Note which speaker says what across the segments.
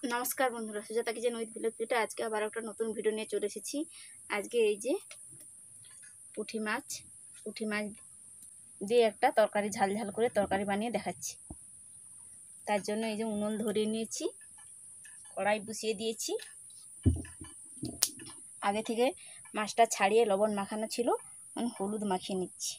Speaker 1: নমস্কার বন্ধুরা, Sujata kitchen with village ভিটা আজকে আবার একটা নতুন ভিডিও নিয়ে চলে এসেছি। আজকে এই যে পুঁটি মাছ দিয়ে একটা তরকারি ঝাল ঝাল করে তরকারি বানিয়ে দেখাচ্ছি। তার জন্য এই যে উনুন ধরিয়ে নিয়েছি, কড়াই বসিয়ে দিয়েছি। আগে থেকে মাছটা ছাড়িয়ে লবণ মাখানো ছিল, আমি হলুদ মাখিয়ে নিচ্ছি।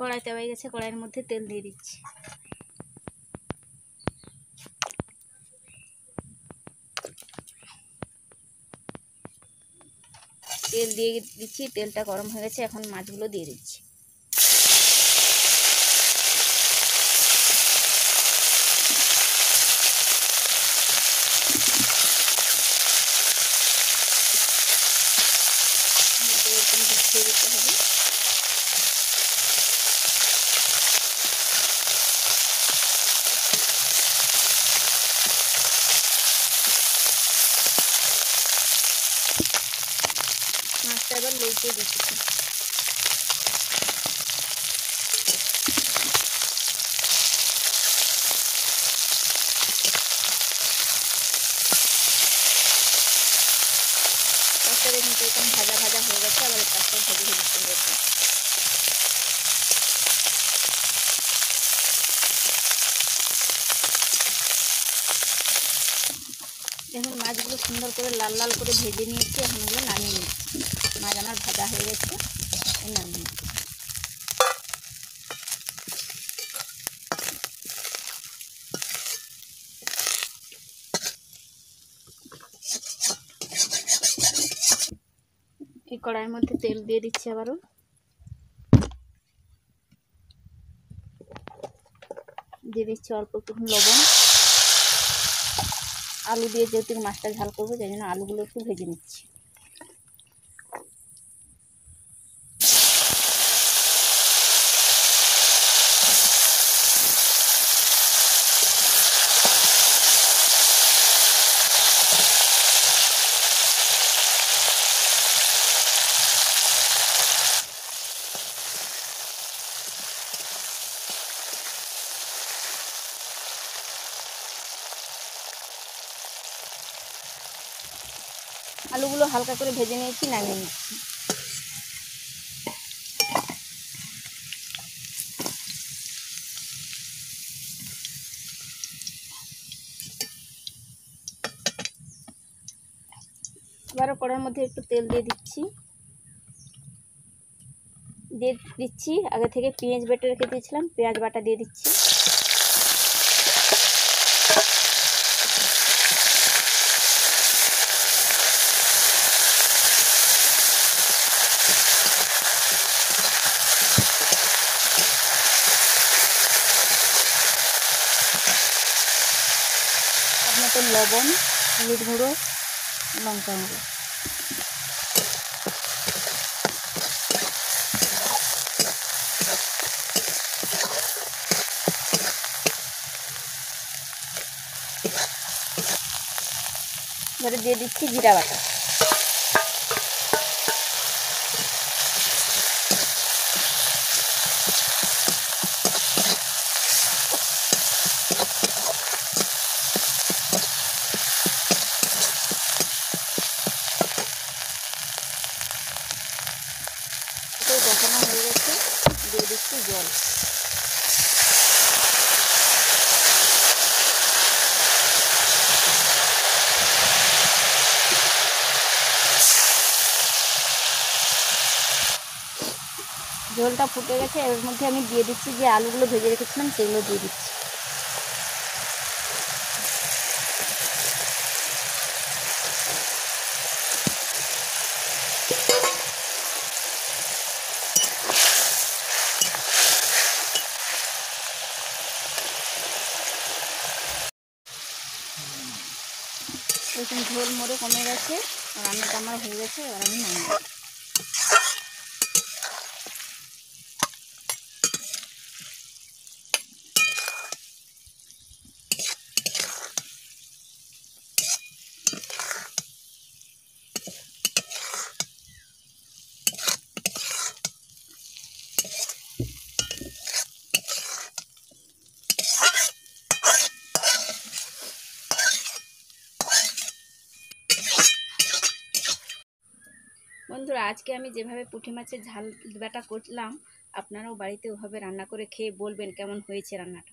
Speaker 1: কড়াইতে হয়ে গেছে, কড়াইয়ের মধ্যে তেল দিয়ে দিচ্ছি। তেল দিয়ে দিচ্ছি, তেলটা গরম হয়ে গেছে, এখন মাছগুলো দিয়ে দিচ্ছি। এরকম ঢুকিয়ে দিতে হবে। মাছটা এবার লইতে দিচ্ছি। পাঁচটা দেখুন এরকম ভাজা ভাজা হয়ে গেছে, আবার পাঁচটা ভেজে ভেজে চলে গেছে। দেখুন মাছগুলো সুন্দর করে লাল লাল করে ভেজে নিয়েছি, এখন এগুলো নামিয়ে নিচ্ছি। মাছ আমার ভাজা হয়ে গেছে, নামিয়ে নিচ্ছি। এই কড়াইয়ের মধ্যে তেল দিয়ে দিচ্ছি, আবারও দিয়ে দিচ্ছি অল্প একটু লবণ। আলু দিয়ে যেহেতু মাছটা ঝাল করবো, সেই জন্য আলুগুলো একটু ভেজে নিচ্ছি। আলুগুলো হালকা করে ভেজে নিয়েছি, নামিয়ে নিচ্ছি। এবারও কড়াইয়ের মধ্যে একটু তেল দিয়ে দিচ্ছি। আগে থেকে পেঁয়াজ বেটে রেখে দিয়েছিলাম, পেঁয়াজ বাটা দিয়ে দিচ্ছি। মতো লবণ, হলুদ গুঁড়ো, লঙ্কা গুঁড়ো। এবারে দিয়ে দিচ্ছি জিরা বাটা। কষানো হয়ে গেছে, দিয়ে দিচ্ছি জল। ঝোলটা ফুটে গেছে, এর মধ্যে আমি দিয়ে দিচ্ছি যে আলুগুলো ভেজে রেখেছিলাম, সেগুলো দিয়ে দিচ্ছি। এরকম ঝোল মরে কমে গেছে, রান্নাটা আমার হয়ে গেছে, এবার আমি নামিয়ে। বন্ধুরা, আজকে আমি যেভাবে পুঁটি মাছের ঝাল বাটা করলাম, আপনারাও বাড়িতে ওভাবে রান্না করে খেয়ে বলবেন কেমন হয়েছে রান্নাটা।